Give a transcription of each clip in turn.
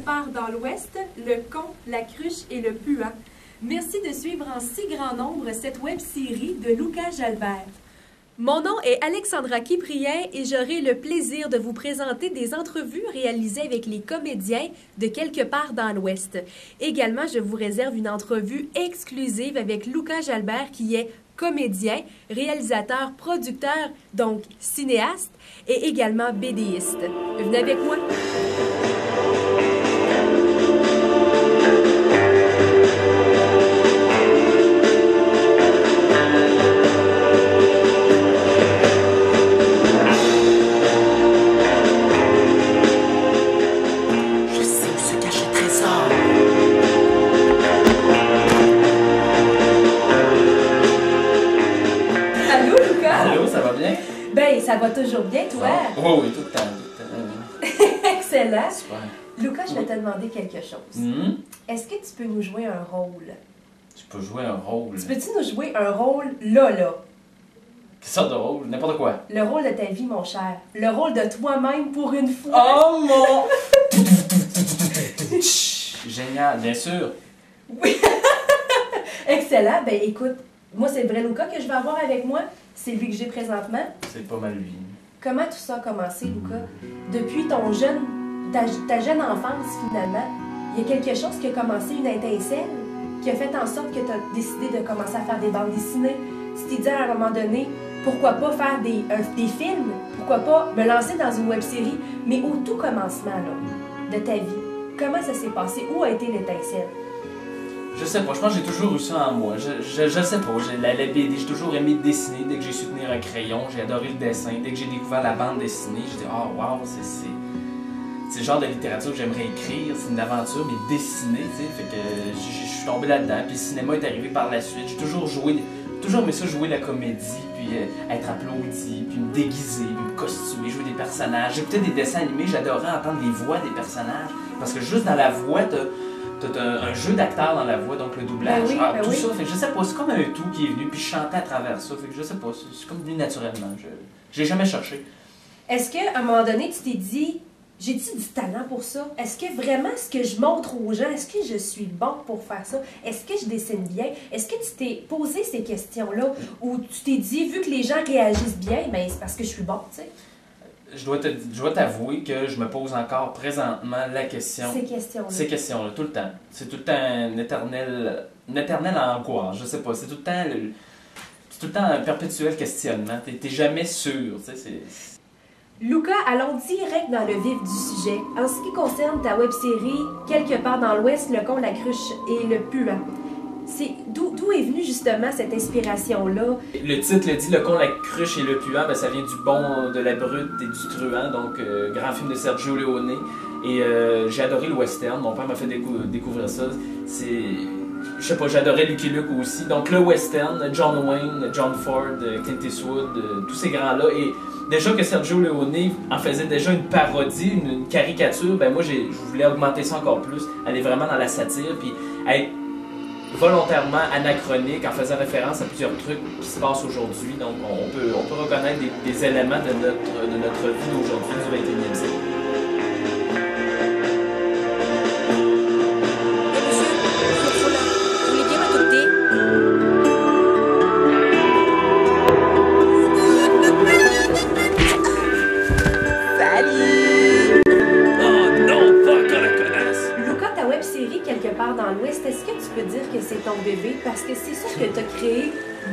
part dans l'Ouest, le con, la cruche et le puant. Merci de suivre en si grand nombre cette web-série de Lucas Jalbert. Mon nom est Alexandra Kiprien et j'aurai le plaisir de vous présenter des entrevues réalisées avec les comédiens de Quelque part dans l'Ouest. Également, je vous réserve une entrevue exclusive avec Lucas Jalbert qui est comédien, réalisateur, producteur, donc cinéaste et également BDiste. Venez avec moi! Ça va toujours bien, toi? Oh, oui, tout le temps. Excellent. Super. Lucas, je vais te demander quelque chose. Est-ce que tu peux nous jouer un rôle? Je peux jouer un rôle? Tu peux-tu nous jouer un rôle là? Quelle sorte de rôle? N'importe quoi. Le rôle de ta vie, mon cher. Le rôle de toi-même pour une fois. Oh mon... Génial, bien sûr. Oui. Excellent. Ben écoute, moi, c'est le vrai Lucas que je vais avoir avec moi. C'est lui que j'ai présentement. C'est pas mal lui. Comment tout ça a commencé, Lucas? Depuis ta jeune enfance, finalement, il y a quelque chose qui a commencé, une étincelle, qui a fait en sorte que tu as décidé de commencer à faire des bandes dessinées. Tu t'es dit à un moment donné, pourquoi pas faire des films? Pourquoi pas me lancer dans une web-série? Mais au tout commencement là, de ta vie, comment ça s'est passé? Où a été l'étincelle? Je sais pas, je pense que j'ai toujours eu ça en moi. Je sais pas, la BD, j'ai toujours aimé dessiner. Dès que j'ai su tenir un crayon, j'ai adoré le dessin. Dès que j'ai découvert la bande dessinée, j'ai dit « Oh wow, c'est le genre de littérature que j'aimerais écrire, c'est une aventure, mais dessinée, tu sais. » Fait que je suis tombé là-dedans, puis le cinéma est arrivé par la suite. J'ai toujours aimé ça, jouer la comédie, puis être applaudi, puis me déguiser, puis me costumer, jouer des personnages. J'écoutais des dessins animés, j'adorais entendre les voix des personnages, parce que juste dans la voix, t'as un jeu d'acteurs dans la voix, donc le doublage, tout ça. Fait que je sais pas, c'est comme un tout qui est venu, puis je chantais à travers ça. Fait que je sais pas, c'est comme venu naturellement. Je l'ai jamais cherché. Est-ce qu'à un moment donné, tu t'es dit, j'ai-tu du talent pour ça? Est-ce que vraiment ce que je montre aux gens, est-ce que je suis bon pour faire ça? Est-ce que je dessine bien? Est-ce que tu t'es posé ces questions-là? Ou tu t'es dit, vu que les gens réagissent bien, ben c'est parce que je suis bon, tu sais? Je dois t'avouer que je me pose encore présentement la question. Ces questions-là, tout le temps. C'est tout le temps une éternelle angoisse, je sais pas. C'est tout le temps un perpétuel questionnement. T'es jamais sûr, tu sais. Lucas, allons direct dans le vif du sujet. En ce qui concerne ta web-série Quelque part dans l'Ouest, le con, la cruche et le puant. D'où est venue justement cette inspiration-là? Le titre le dit, le con, la cruche et le puant, ben, ça vient du bon, de la brute et du truand, donc grand film de Sergio Leone. Et j'ai adoré le western, mon père m'a fait découvrir ça. Je sais pas, j'adorais Lucky Luke aussi. Donc le western, John Wayne, John Ford, Clint Eastwood, tous ces grands-là. Et déjà que Sergio Leone en faisait déjà une parodie, une caricature, ben moi je voulais augmenter ça encore plus, aller vraiment dans la satire, puis être volontairement anachronique en faisant référence à plusieurs trucs qui se passent aujourd'hui. Donc on peut reconnaître des éléments de notre vie d'aujourd'hui, du 21e siècle. Dans l'Ouest, est-ce que tu peux dire que c'est ton bébé? Parce que c'est sûr que tu as créé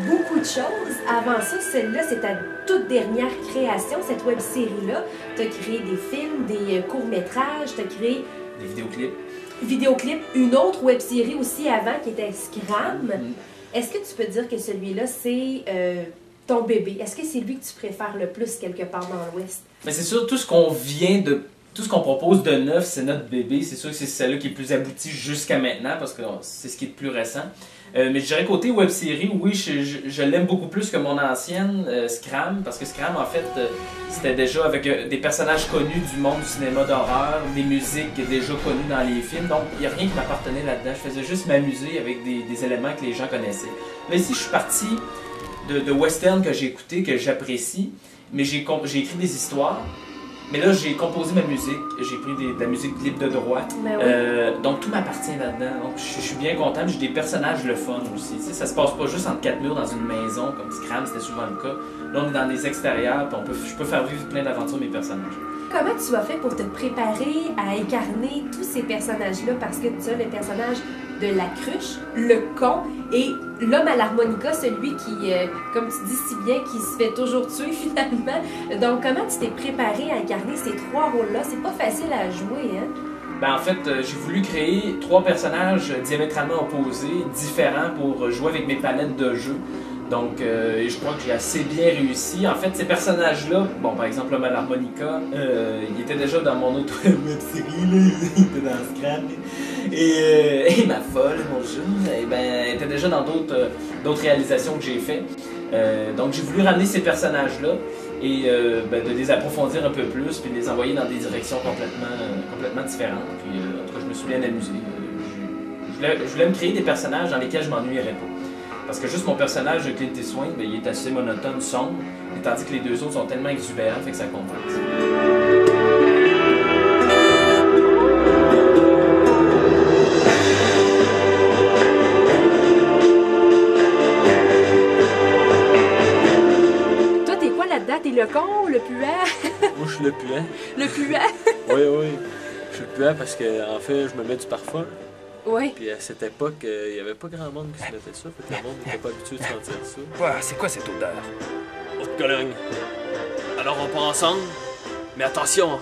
beaucoup de choses. Avant ça, celle-là, c'est ta toute dernière création, cette web-série-là. Tu as créé des films, des courts-métrages, tu as créé... Des vidéoclips. Vidéoclips. Une autre web-série aussi avant qui était Scram. Est-ce que tu peux dire que celui-là, c'est ton bébé? Est-ce que c'est lui que tu préfères le plus quelque part dans l'Ouest? Mais c'est sûr, tout ce qu'on propose de neuf, c'est notre bébé. C'est sûr que c'est celle-là qui est plus aboutie jusqu'à maintenant, parce que c'est ce qui est le plus récent. Mais je dirais côté web-série, oui, je l'aime beaucoup plus que mon ancienne, Scram, parce que Scram, en fait, c'était déjà avec des personnages connus du monde du cinéma d'horreur, des musiques déjà connues dans les films, donc il n'y a rien qui m'appartenait là-dedans. Je faisais juste m'amuser avec des éléments que les gens connaissaient. Là, ici, je suis parti de western que j'ai écouté, que j'apprécie, mais j'ai écrit des histoires Mais là, j'ai composé ma musique, j'ai pris de la musique libre de droit. Ben oui. Donc tout m'appartient là-dedans. Donc je suis bien content. J'ai des personnages le fun aussi. Tu sais, ça se passe pas juste entre quatre murs dans une maison comme Scram, c'était souvent le cas. Là, on est dans des extérieurs, puis je peux faire vivre plein d'aventures mes personnages. Comment tu as fait pour te préparer à incarner tous ces personnages-là? Parce que tu as le personnage de la cruche, le con et l'homme à l'harmonica, celui qui, comme tu dis si bien, qui se fait toujours tuer finalement. Donc, comment tu t'es préparé à incarner ces trois rôles-là? C'est pas facile à jouer, hein? Ben, en fait, j'ai voulu créer trois personnages diamétralement opposés, différents pour jouer avec mes palettes de jeu. Donc, je crois que j'ai assez bien réussi. En fait, ces personnages-là, bon, par exemple, l'homme à l'harmonica, il était déjà dans mon autre web-série, là, il était dans Scram. Et ma folle, mon jeu, eh ben, était déjà dans d'autres réalisations que j'ai faites. Donc, j'ai voulu ramener ces personnages-là et de les approfondir un peu plus, puis de les envoyer dans des directions complètement différentes. Puis, en tout cas, je me suis bien amusé. Je voulais me créer des personnages dans lesquels je m'ennuierais pas. Parce que juste mon personnage de Clint Eastwood, ben, il est assez monotone, sombre, et tandis que les deux autres sont tellement exubérants, fait que ça compense. Toi, t'es quoi là-dedans? T'es le con ou le puant? Moi, je suis le puant. Le puant? Oui, oui. Je suis le puant parce que, en fait, je me mets du parfum. Oui. Puis à cette époque, il n'y avait pas grand monde qui se mettait ça. Fait que le monde n'était pas habitué de sentir ça. Quoi, c'est quoi cette odeur? Haute Cologne. Alors on part ensemble, mais attention,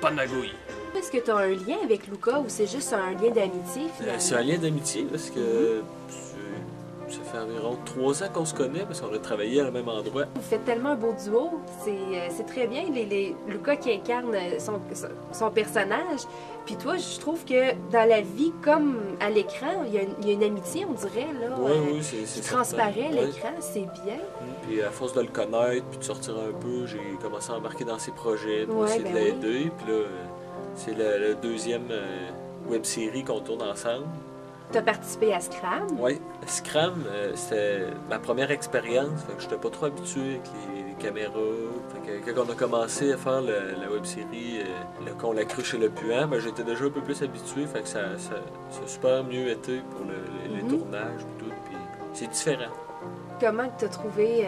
pas de magouille. Est-ce que tu as un lien avec Luca ou c'est juste un lien d'amitié finalement? C'est un lien d'amitié parce que ça fait environ 3 ans qu'on se connaît parce qu'on a travaillé à le même endroit. Vous faites tellement un beau duo, c'est très bien. Luca qui incarne son personnage. Puis toi, je trouve que dans la vie comme à l'écran, il y a une amitié, on dirait, là. Oui, c'est qui transparaît à l'écran, c'est bien. Puis à force de le connaître, puis de sortir un peu, j'ai commencé à embarquer dans ses projets pour essayer de l'aider. Puis là, c'est le deuxième web-série qu'on tourne ensemble. Tu as participé à Scram? Oui, Scram, c'était ma première expérience. Fait que j'étais pas trop habitué avec les caméras. Fait que quand on a commencé à faire la web-série Le con, la cruche et le puant, ben, j'étais déjà un peu plus habitué. Fait que ça a super mieux été pour les tournages et tout. Puis c'est différent. Comment tu as trouvé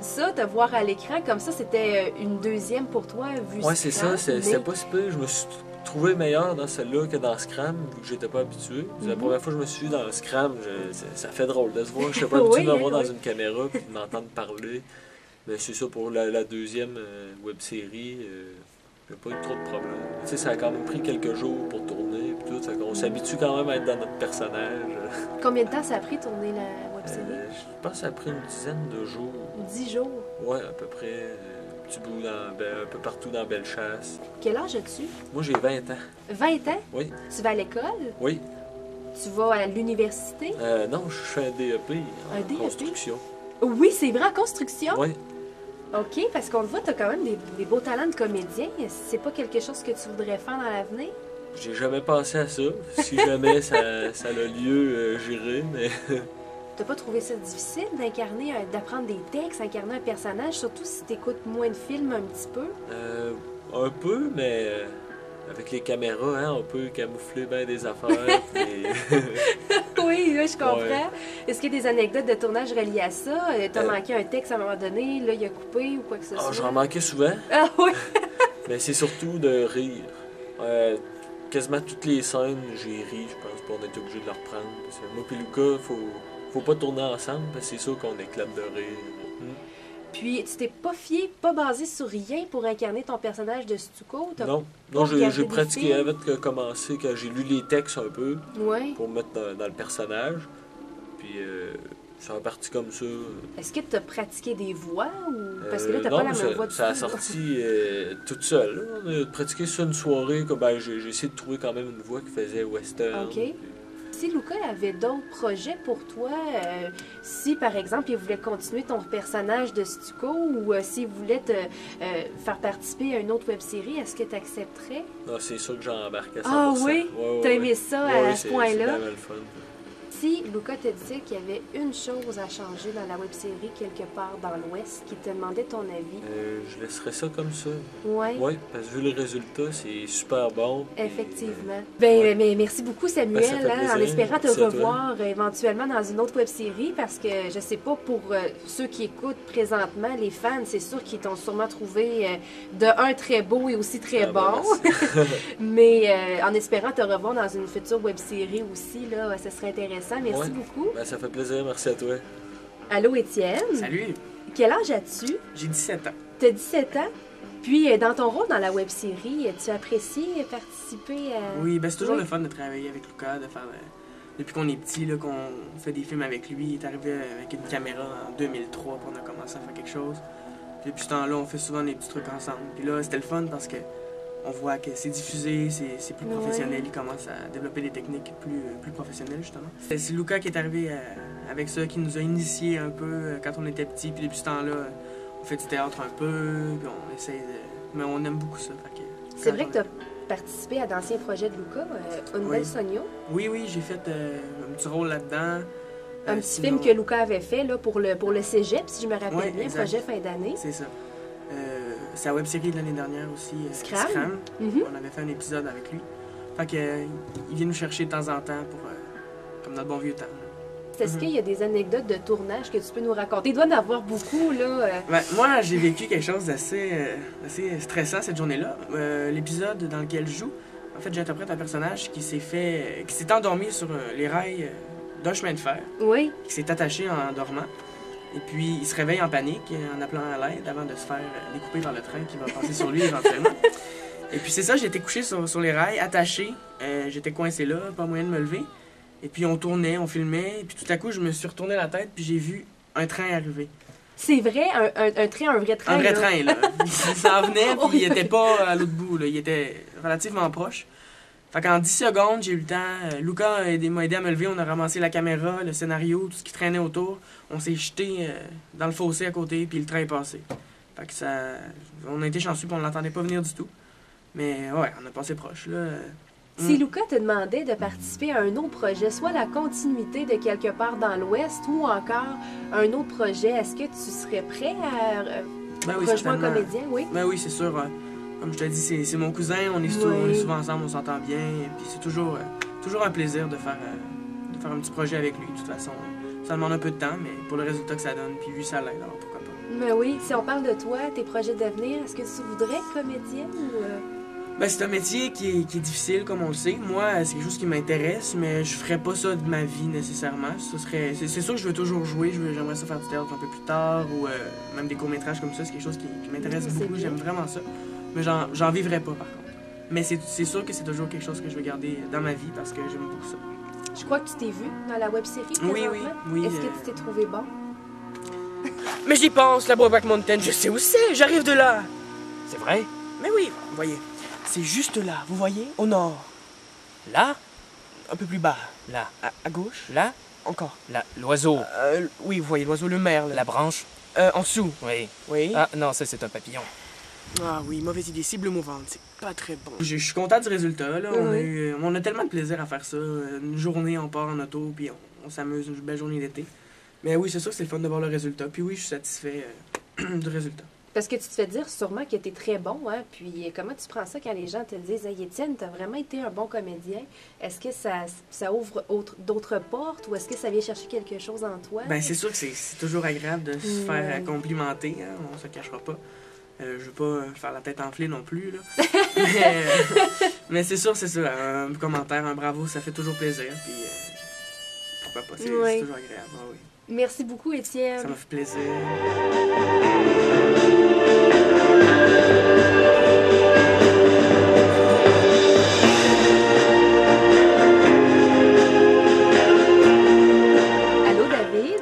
ça, te voir à l'écran comme ça? C'était une deuxième pour toi, vu Oui, c'est ça. C'était mais... pas si peu. Je me suis trouvé meilleur dans celle-là que dans Scram, vu que j'étais pas habitué. La première fois que je me suis vu dans Scram, ça fait drôle de se voir. Je n'étais pas habitué de me voir dans une caméra et de m'entendre parler. Mais c'est ça pour la deuxième web-série. J'ai pas eu trop de problèmes. Tu sais, ça a quand même pris quelques jours pour tourner. Puis tout, on s'habitue quand même à être dans notre personnage. Combien de temps ça a pris tourner la web-série? Je pense que ça a pris une dizaine de jours. 10 jours? Oui, à peu près. Petit bout un peu partout dans Bellechasse. Quel âge as-tu? Moi, j'ai 20 ans. 20 ans? Oui. Tu vas à l'école? Oui. Tu vas à l'université? Non, je fais un DEP en construction. Oui, c'est vrai, en construction? Oui. OK, parce qu'on le voit, tu as quand même des beaux talents de comédien. C'est pas quelque chose que tu voudrais faire dans l'avenir? J'ai jamais pensé à ça. Si jamais ça a lieu, j'irai, mais... T'as pas trouvé ça difficile d'apprendre des textes, incarner un personnage, surtout si t'écoutes moins de films un petit peu? Un peu, mais avec les caméras, hein, on peut camoufler bien des affaires. Oui, là, je comprends. Ouais. Est-ce qu'il y a des anecdotes de tournage reliées à ça? T'as manqué un texte à un moment donné, là, il a coupé ou quoi que ce soit? J'en manquais souvent. Ah oui? Mais c'est surtout de rire. Quasiment toutes les scènes, j'ai ri, je pense, pour on était obligé de les reprendre. Parce que moi et Luca, faut pas tourner ensemble, parce que c'est sûr qu'on éclate de rire. Puis, tu t'es pas basé sur rien pour incarner ton personnage de Stuco? Non, j'ai pratiqué avant de commencer, quand j'ai lu les textes un peu, pour mettre dans le personnage. Puis, ça a parti comme ça. Est-ce que tu as pratiqué des voix? Ou... Parce que là, t'as pas la même voix du tout. Ça a sorti toute seule. On a pratiqué ça une soirée. J'ai essayé de trouver quand même une voix qui faisait western. OK. Si Luca avait d'autres projets pour toi, si par exemple il voulait continuer ton personnage de Stuco ou s'il voulait te faire participer à une autre web-série, est-ce que tu accepterais? Non, c'est sûr que j'embarque à 100%. Ah oui? T'as aimé ça à ce point-là? C'est vraiment le fun. Si Luca te disait qu'il y avait une chose à changer dans la web-série quelque part dans l'Ouest, qui te demandait ton avis. Je laisserais ça comme ça. Oui. Oui, parce que vu le résultat, c'est super bon. Effectivement. Ouais. Mais merci beaucoup, Samuel, Ben, ça fait plaisir. en espérant te Merci à toi. revoir éventuellement dans une autre web-série, parce que je sais pas, pour ceux qui écoutent présentement, les fans, c'est sûr qu'ils t'ont sûrement trouvé de un très beau et aussi très bon. Mais en espérant te revoir dans une future web-série aussi, là, ça serait intéressant. Merci Ouais. beaucoup. Ben, ça fait plaisir, merci à toi. Allô, Étienne. Salut, Quel âge as-tu? j'ai 17 ans. Tu as 17 ans. Puis, dans ton rôle dans la web-série, tu as apprécié participer à... Oui, ben c'est toujours Oui. le fun de travailler avec Luca, de faire... depuis qu'on est petit, là, qu'on fait des films avec lui, il est arrivé avec une caméra en 2003, puis on a commencé à faire quelque chose. Puis depuis ce temps-là, on fait souvent des petits trucs ensemble. Puis là, c'était le fun parce que on voit que c'est diffusé, c'est plus professionnel, il commence à développer des techniques plus professionnelles, justement. C'est Luca qui est arrivé avec ça, qui nous a initiés un peu quand on était petit, puis depuis ce temps-là, on fait du théâtre un peu, puis on essaie de... Mais on aime beaucoup ça, fait que... C'est vrai que tu as participé à d'anciens projets de Luca, Une Oui. belle Sogno, Oui, j'ai fait un petit rôle là-dedans. un petit Sinon- film que Luca avait fait là, pour le cégep, si je me rappelle Ouais, bien, exact. projet fin d'année. C'est ça. C'est la web-série de l'année dernière aussi, Scram. Mhm. On avait fait un épisode avec lui. Fait que, il vient nous chercher de temps en temps pour, comme dans le bon vieux temps. Est-ce qu'il y a des anecdotes de tournage que tu peux nous raconter? Il doit en avoir beaucoup, là. Ben, moi, j'ai vécu quelque chose d'assez stressant cette journée-là. L'épisode dans lequel je joue, en fait, j'interprète un personnage qui s'est endormi sur les rails d'un chemin de fer, Oui. qui s'est attaché en dormant. Et puis, il se réveille en panique en appelant à l'aide avant de se faire découper par le train qui va passer sur lui éventuellement. Et puis, c'est ça, j'étais couché sur les rails, attaché. J'étais coincé là, pas moyen de me lever. Et puis, on tournait, on filmait. Et puis, tout à coup, je me suis retourné la tête, puis j'ai vu un train arriver. C'est vrai, un train, un vrai train. Un vrai là. train, là. Il s'en venait, puis il était pas à l'autre bout, là. Il était relativement proche. Fait qu'en 10 secondes, j'ai eu le temps. Luca m'a aidé à me lever. On a ramassé la caméra, le scénario, tout ce qui traînait autour. On s'est jeté dans le fossé à côté, puis le train est passé. Fait que ça... On a été chanceux, puis on l'entendait pas venir du tout. Mais ouais, on a passé proche, là. Si Luca te demandait de participer à un autre projet, soit la continuité de quelque part dans l'Ouest ou encore un autre projet, est-ce que tu serais prêt à Ben oui, rejoindre un certainement. comédien? Oui. Ben oui, c'est sûr. Comme je te dis, c'est mon cousin. On est, on est souvent ensemble, on s'entend bien. Et puis c'est toujours un plaisir de faire un petit projet avec lui. De toute façon, ça demande un peu de temps, mais pour le résultat que ça donne, puis lui, ça l'aide, alors pourquoi pas. Ben oui, si on parle de toi, tes projets d'avenir, est-ce que tu voudrais être comédienne ou... Ben, c'est un métier qui est difficile, comme on le sait. Moi, c'est quelque chose qui m'intéresse, mais je ferais pas ça de ma vie nécessairement. C'est sûr que je veux toujours jouer. J'aimerais ça faire du théâtre un peu plus tard ou même des courts-métrages comme ça. C'est quelque chose qui m'intéresse C'est beaucoup. bien. J'aime vraiment ça. Mais j'en vivrais pas, par contre. Mais c'est sûr que c'est toujours quelque chose que je veux garder dans ma vie parce que j'aime beaucoup ça. Je crois que tu t'es vu dans la web-série présentement. Oui. Est-ce que tu t'es trouvé bon? Mais j'y pense, la Brokeback Mountain, je sais où c'est, j'arrive de là. C'est vrai? Mais oui, vous voyez. C'est juste là, vous voyez, au nord. Là? Un peu plus bas. Là? À gauche. Là? Encore. Là, l'oiseau. Oui, vous voyez, l'oiseau, le merle. La branche? En dessous. Oui. Oui. Ah, non, ça, c'est un papillon. Ah oui, mauvaise idée, cible mouvante, c'est pas très bon. Je suis content du résultat, là. On a tellement de plaisir à faire ça. Une journée, on part en auto, puis on s'amuse, une belle journée d'été. Mais oui, c'est sûr que c'est le fun de voir le résultat. Puis oui, je suis satisfait du résultat. Parce que tu te fais dire sûrement que tu es très bon, hein? Puis comment tu prends ça quand les gens te disent « Hey, Étienne, tu as vraiment été un bon comédien. » Est-ce que ça ouvre d'autres portes ou est-ce que ça vient chercher quelque chose en toi? Ben, c'est sûr que c'est toujours agréable de se faire complimenter, hein, on se cachera pas. Je veux pas faire la tête enflée non plus, là. mais c'est sûr, c'est ça. Un commentaire, un bravo, ça fait toujours plaisir. Puis pourquoi pas, c'est toujours agréable. Ah oui. Merci beaucoup, Étienne. Ça m'a fait plaisir. Allô, David?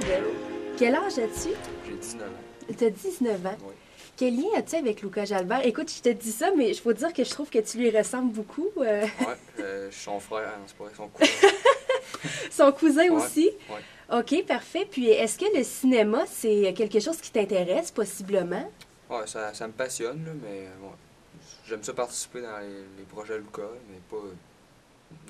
Quel âge as-tu? J'ai 19 ans. Tu as 19 ans. Oui. Quel lien as-tu avec Luca Jalbert? Écoute, je te dis ça, mais je faut dire que je trouve que tu lui ressembles beaucoup. Ouais, je suis son frère, hein, c'est pas son cousin. Son cousin Ouais, aussi? ouais. OK, parfait. Puis, est-ce que le cinéma, c'est quelque chose qui t'intéresse, possiblement? Ouais, ça me passionne, là, mais ouais. J'aime ça participer dans les projets Luca, mais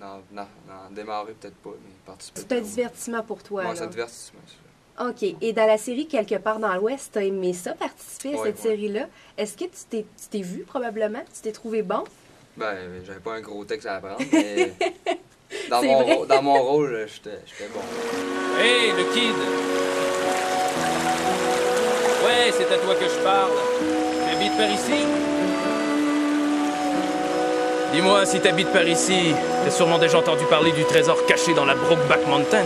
N'en démarrer peut-être pas, mais participer. C'est un divertissement pour toi, Ouais, là. c'est un divertissement, ça. OK. Et dans la série Quelque part dans l'Ouest, t'as aimé ça, participer à Ouais, cette série-là? Est-ce que tu t'es vu, probablement? Tu t'es trouvé bon? Ben, j'avais pas un gros texte à apprendre, mais dans, C'est vrai? dans mon rôle, j'étais bon. Hey, le kid! Ouais, c'est à toi que je parle. Tu habites par ici? Dis-moi, si t'habites par ici, t'as sûrement déjà entendu parler du trésor caché dans la Brokeback Mountain.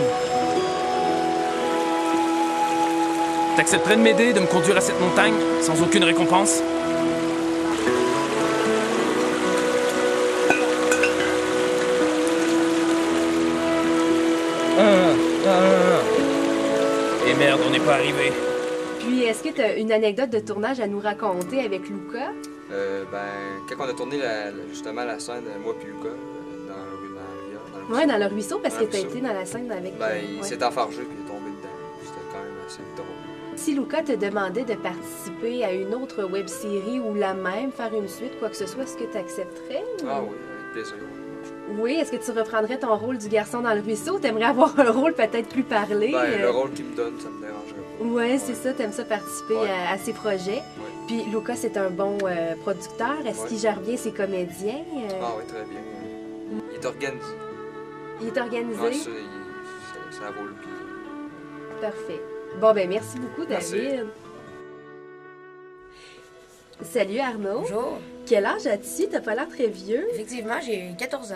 T'accepterais de m'aider, de me conduire à cette montagne, sans aucune récompense? Et merde, on n'est pas arrivé. Puis, est-ce que tu as une anecdote de tournage à nous raconter avec Luca? Ben, quand on a tourné justement la scène, moi puis Lucas, dans la rivière, Oui, dans le ruisseau, parce Dans que le tu as ruisseau. été dans la scène avec... Ben, il ouais. s'est enfargé puis il est tombé dedans. C'était quand même assez drôle. Si Luca te demandait de participer à une autre web-série ou la même, faire une suite, quoi que ce soit, est-ce que tu accepterais? Ah oui, avec plaisir. Oui, est-ce que tu reprendrais ton rôle du garçon dans le ruisseau ou t'aimerais avoir un rôle peut-être plus parlé? Ben, le rôle qu'il me donne, ça me dérangerait pas. Ouais, c'est ça, t'aimes ça participer Ouais. à ses projets. Ouais. Puis Luca, c'est un bon producteur. Est-ce Ouais. qu'il gère bien ses comédiens? Ah oui, très bien. Il est organisé. Il est organisé? Ouais, ça roule. Puis... Parfait. Bon, ben merci beaucoup, Merci. David. Salut Arnaud. Bonjour. Quel âge as-tu? T'as pas l'air très vieux. Effectivement, j'ai 14 ans.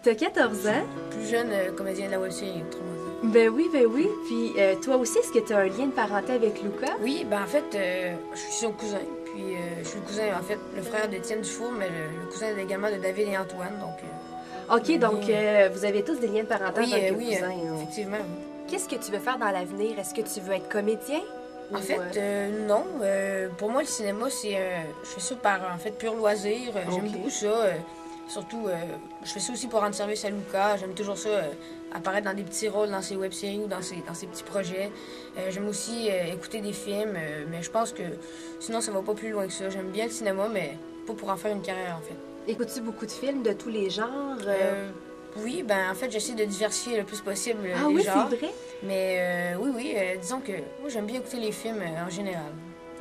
T'as 14 ans? Plus jeune comédien de la web-série, autrement dit. Ben oui, ben oui. Puis toi aussi, est-ce que tu as un lien de parenté avec Luca? Oui, ben en fait, je suis son cousin. Puis je suis le cousin, en fait, le frère d'Étienne Dufour, mais le cousin également de David et Antoine. Donc, OK, donc vous avez tous des liens de parenté oui, en tant que oui, cousins, hein. effectivement. Qu'est-ce que tu veux faire dans l'avenir? Est-ce que tu veux être comédien? En fait, non. Pour moi, le cinéma, c'est. Je fais ça par, en fait, pur loisir. J'aime Ok. beaucoup ça. Surtout, je fais ça aussi pour rendre service à Luca. J'aime toujours ça, apparaître dans des petits rôles dans ses web-séries ou dans ses petits projets. J'aime aussi écouter des films, mais je pense que sinon, ça va pas plus loin que ça. J'aime bien le cinéma, mais pas pour en faire une carrière, en fait. Écoutes-tu beaucoup de films de tous les genres? Oui, ben en fait, j'essaie de diversifier le plus possible Ah les oui, genres. c'est vrai? Mais oui, disons que moi, j'aime bien écouter les films en général.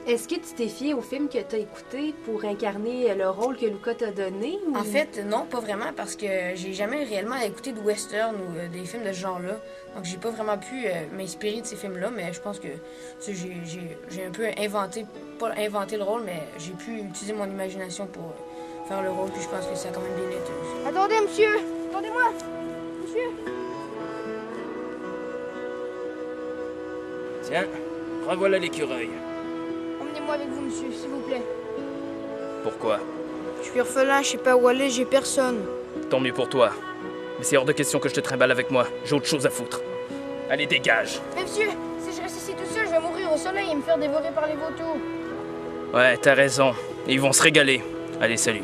Est-ce que tu t'es fié au film que tu as écouté pour incarner le rôle que Luca t'a donné? Ou... En fait, non, pas vraiment, parce que j'ai jamais réellement écouté de western ou des films de ce genre-là. Donc, j'ai pas vraiment pu m'inspirer de ces films-là, mais je pense que tu sais, j'ai un peu inventé, pas inventé le rôle, mais j'ai pu utiliser mon imagination pour faire le rôle, puis je pense que ça a quand même bien été aussi. Attendez, monsieur! Attendez-moi! Monsieur! Tiens, revoilà l'écureuil. Emmenez-moi avec vous, monsieur, s'il vous plaît. Pourquoi? Je suis orphelin, je sais pas où aller, j'ai personne. Tant mieux pour toi. Mais c'est hors de question que je te trimballe avec moi. J'ai autre chose à foutre. Allez, dégage. Mais monsieur, si je reste ici tout seul, je vais mourir au soleil et me faire dévorer par les vautours. Ouais, t'as raison. Et ils vont se régaler. Allez, salut.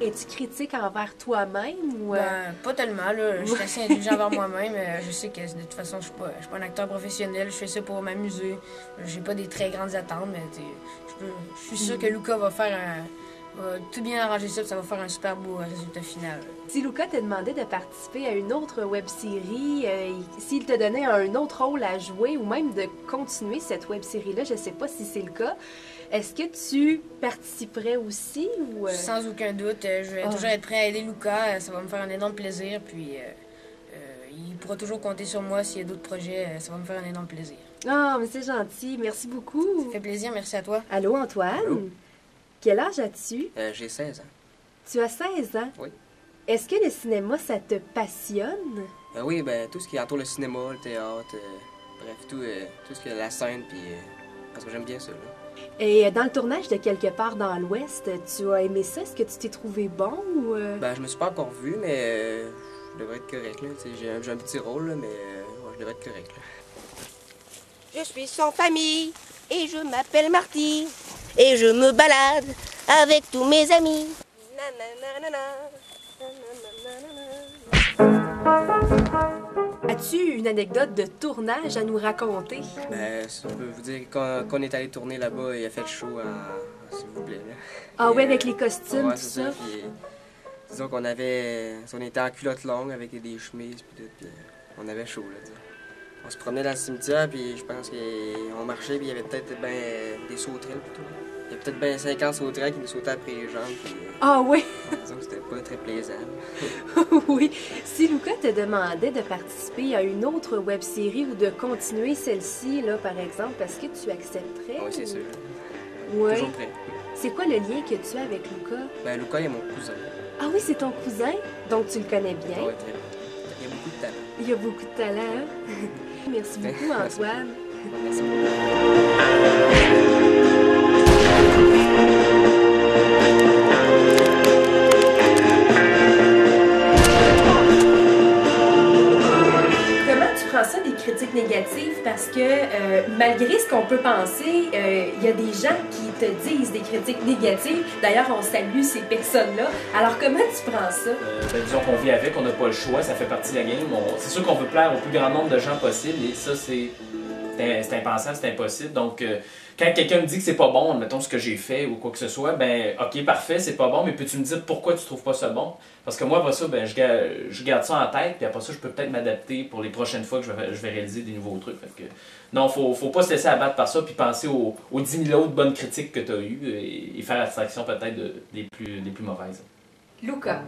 Es-tu critique envers toi-même ou... Ben, pas tellement, là. Je suis assez indulgent envers moi-même. Je sais que de toute façon, je suis pas un acteur professionnel. Je fais ça pour m'amuser. J'ai pas des très grandes attentes, mais je suis sûr que Luca va tout bien arranger ça, puis ça va faire un super beau résultat final. Si Luca te demandait de participer à une autre web-série, s'il te donnait un autre rôle à jouer ou même de continuer cette web-série-là, je sais pas si c'est le cas, est-ce que tu participerais aussi ou... Sans aucun doute, je vais toujours être prêt à aider Luca. Ça va me faire un énorme plaisir, puis il pourra toujours compter sur moi s'il y a d'autres projets. Ça va me faire un énorme plaisir. Ah, mais c'est gentil. Merci beaucoup. Ça fait plaisir, merci à toi. Allô, Antoine? Allô? Quel âge as-tu? J'ai 16 ans. Tu as 16 ans? Oui. Est-ce que le cinéma, ça te passionne? Oui, ben tout ce qui entoure le cinéma, le théâtre, bref, tout ce qui est la scène, puis parce que j'aime bien ça, là. Et dans le tournage de Quelque part dans l'Ouest, tu as aimé ça? Est-ce que tu t'es trouvé bon ou... Ben je me suis pas encore vu, mais je devrais être correct, là. Tu sais, j'ai un petit rôle, là, mais ouais, je devrais être correct, là. Je suis sans famille et je m'appelle Marty et je me balade avec tous mes amis. As-tu une anecdote de tournage à nous raconter? Ben, je peux vous dire qu'on est allé tourner là-bas, il a fait le show s'il vous plaît, là. Ah Puis, oui, avec les costumes, ouais, tout c'est ça? Puis, disons qu'on avait... on était en culotte longue avec des chemises, puis tout, puis on avait chaud, là, disons. On se promenait dans le cimetière, puis je pense qu'on marchait, puis il y avait peut-être ben, des sauterelles, puis tout. Il y avait peut-être bien 50 sauterelles qui nous sautaient après les jambes, puis... Ah oui! Disons que c'était pas très plaisant. Oui. Si Luca te demandait de participer à une autre web-série ou de continuer celle-ci, là, par exemple, est-ce que tu accepterais? Oui, c'est sûr. Oui. Toujours prêt. C'est quoi le lien que tu as avec Luca? Ben, Luca, il est mon cousin. Ah oui, c'est ton cousin? Donc tu le connais bien? Oui, très bien. Il y a beaucoup de talent. Il y a beaucoup de talent, hein? Merci beaucoup, Antoine. Merci beaucoup. Ça des critiques négatives parce que malgré ce qu'on peut penser, il y a des gens qui te disent des critiques négatives. D'ailleurs, on salue ces personnes-là. Alors, comment tu prends ça? Disons qu'on vit avec, on n'a pas le choix, ça fait partie de la game. C'est sûr qu'on veut plaire au plus grand nombre de gens possible et ça, c'est impensable, c'est impossible. Donc, quand quelqu'un me dit que c'est pas bon, mettons ce que j'ai fait ou quoi que ce soit, ben ok, parfait, c'est pas bon, mais peux-tu me dire pourquoi tu trouves pas ça bon? Parce que moi, après ça, ben, je garde ça en tête, puis après ça, je peux peut-être m'adapter pour les prochaines fois que je vais réaliser des nouveaux trucs. Fait que, non, faut pas se laisser abattre par ça, puis penser aux 10 000 autres bonnes critiques que tu as eues et faire abstraction peut-être des plus mauvaises. Luca,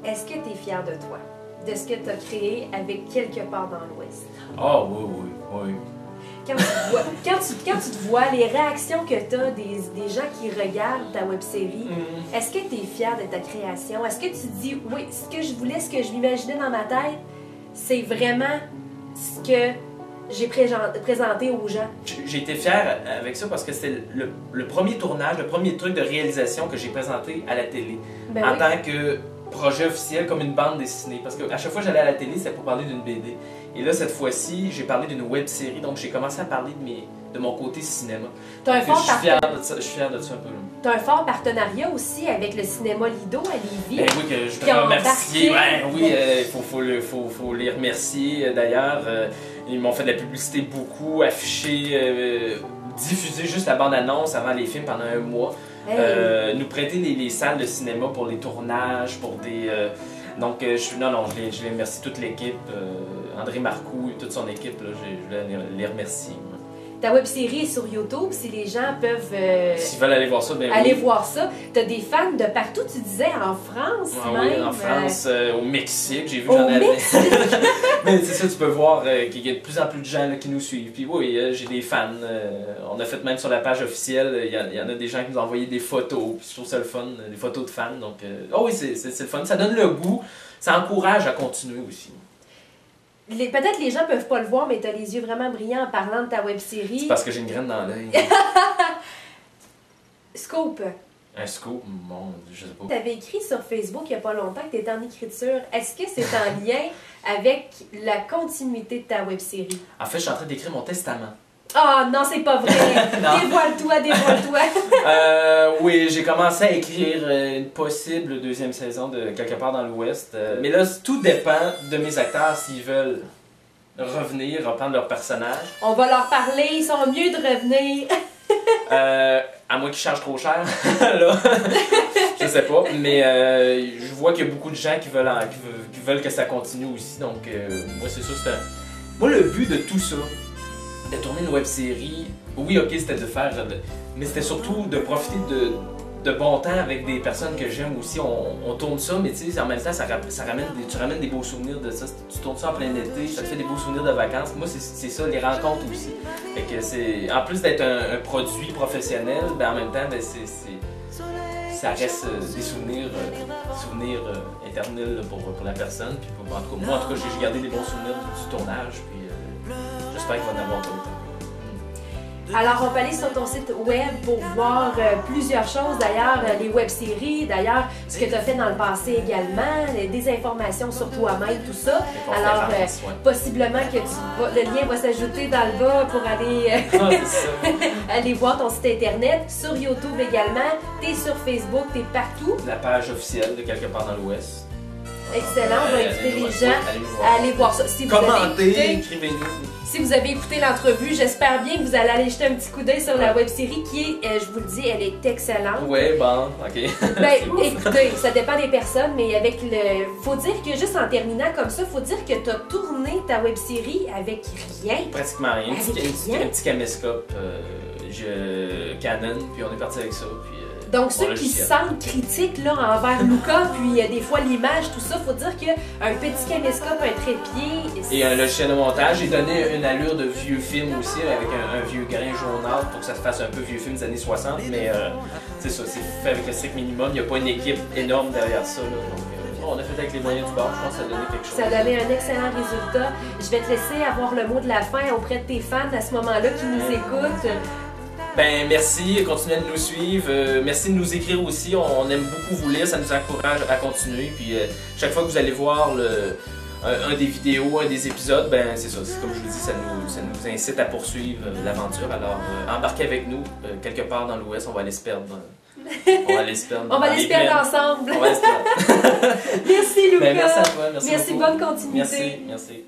est-ce que tu es fier de toi? De ce que tu as créé avec Quelque part dans l'Ouest? Ah oui. Quand tu te vois, les réactions que tu as des gens qui regardent ta web-série, est-ce que tu es fier de ta création? Est-ce que tu te dis, oui, ce que je voulais, ce que je m'imaginais dans ma tête, c'est vraiment ce que j'ai présenté aux gens? J'ai été fier avec ça parce que c'était le premier tournage, le premier truc de réalisation que j'ai présenté à la télé. Ben en oui. tant que projet officiel, comme une bande dessinée. Parce qu'à chaque fois que j'allais à la télé, c'était pour parler d'une BD. Et là, cette fois-ci, j'ai parlé d'une web-série, donc j'ai commencé à parler de mon côté cinéma. T'as un fort je suis fier de ça un peu. Tu as un fort partenariat aussi avec le cinéma Lido à Lévis. Ben oui, que je peux remercier. Faut les remercier. D'ailleurs, ils m'ont fait de la publicité beaucoup, affiché, diffusé juste la bande-annonce avant les films pendant un mois. Hey. Nous prêter les salles de cinéma pour les tournages, pour des... donc, je les remercie toute l'équipe. André Marcoux et toute son équipe, là, je voulais les remercier. Ta web-série est sur YouTube, si les gens peuvent s'ils veulent aller voir ça, ben aller oui. voir ça. Tu as des fans de partout, tu disais, en France même. Oui, en France, au Mexique, j'ai vu Au j'en avais. Mexique? Mais c'est ça, tu peux voir qu'il y a de plus en plus de gens là, qui nous suivent. Puis oui, j'ai des fans. On a fait même sur la page officielle, il y en a des gens qui nous ont envoyé des photos. Puis je trouve ça le fun, des photos de fans. Donc, oui, c'est le fun. Ça donne le goût, ça encourage à continuer aussi. Peut-être les gens peuvent pas le voir, mais tu as les yeux vraiment brillants en parlant de ta web-série. C'est parce que j'ai une graine dans l'œil. Scoop. Un scoop, mon Dieu, je sais pas. Tu avais écrit sur Facebook il n'y a pas longtemps que tu étais en écriture. Est-ce que c'est en lien avec la continuité de ta web-série? En fait, je suis en train d'écrire mon testament. Ah non, c'est pas vrai! Dévoile-toi, dévoile-toi! Oui, j'ai commencé à écrire une possible deuxième saison de Quelque part dans l'Ouest. Mais là, tout dépend de mes acteurs s'ils veulent revenir, reprendre leur personnage. On va leur parler, ils sont mieux de revenir. À moins qu'ils chargent trop cher, là. Je sais pas, mais je vois qu'il y a beaucoup de gens qui veulent que ça continue aussi. Donc, moi, c'est sûr, moi, le but de tout ça, de tourner une web-série, oui, ok, c'était de faire... mais c'était surtout de profiter de bon temps avec des personnes que j'aime aussi. On tourne ça, mais tu sais, en même temps, tu ramènes des beaux souvenirs de ça. Tu tournes ça en plein été, ça te fait des beaux souvenirs de vacances. Moi, c'est ça, les rencontres aussi. Fait que en plus d'être un produit professionnel, ben en même temps, ben ça reste des souvenirs éternels là, pour la personne. Puis en tout cas, moi, j'ai gardé des bons souvenirs du tournage. Puis j'espère qu'il va en avoir d'autres. Alors, on peut aller sur ton site web pour voir plusieurs choses. D'ailleurs, les web-séries, d'ailleurs, ce que tu as fait dans le passé également, des informations sur toi-même, tout ça. Alors, possiblement que le lien va s'ajouter dans le bas pour aller, aller voir ton site Internet. Sur YouTube également. Tu es sur Facebook, tu es partout. La page officielle de Quelque part dans l'Ouest. Excellent, on va inviter les gens à à aller voir ça. Si vous avez Commentez, écouté- écrivez-nous. Si vous avez écouté l'entrevue, j'espère bien que vous allez aller jeter un petit coup d'œil sur la web-série qui est, je vous le dis, elle est excellente. Ouais, bon, ok. Ben, écoutez, ça dépend des personnes, mais avec le... Faut dire que juste en terminant comme ça, faut dire que tu as tourné ta web-série avec rien. Pratiquement rien. Avec rien. Un petit caméscope Canon, puis on est parti avec ça. Puis, Donc, on ceux l'a qui juste se fait. sentent critiques là, envers Luca, puis des fois l'image, tout ça, faut dire qu'un petit caméscope, un trépied... Et un logiciel de montage, j'ai donné une allure de vieux film aussi, avec un vieux grain jaunâtre pour que ça se fasse un peu vieux film des années 60, mais c'est ça, c'est fait avec le strict minimum, il n'y a pas une équipe énorme derrière ça. Là, donc, on a fait avec les moyens du bord, je pense que ça a donné quelque chose. Ça a donné un excellent résultat. Je vais te laisser avoir le mot de la fin auprès de tes fans à ce moment-là qui nous écoutent. Ben merci, continuez de nous suivre, merci de nous écrire aussi, on aime beaucoup vous lire, ça nous encourage à continuer, puis chaque fois que vous allez voir un des vidéos, un des épisodes, ben c'est ça, comme je vous dis, ça nous incite à poursuivre l'aventure, alors embarquez avec nous quelque part dans l'Ouest, on va aller se perdre. On va aller se perdre. On va aller se perdre ensemble. On va aller se perdre. Merci Luca. Ben, merci à toi, merci Merci, beaucoup. bonne continuité. Merci.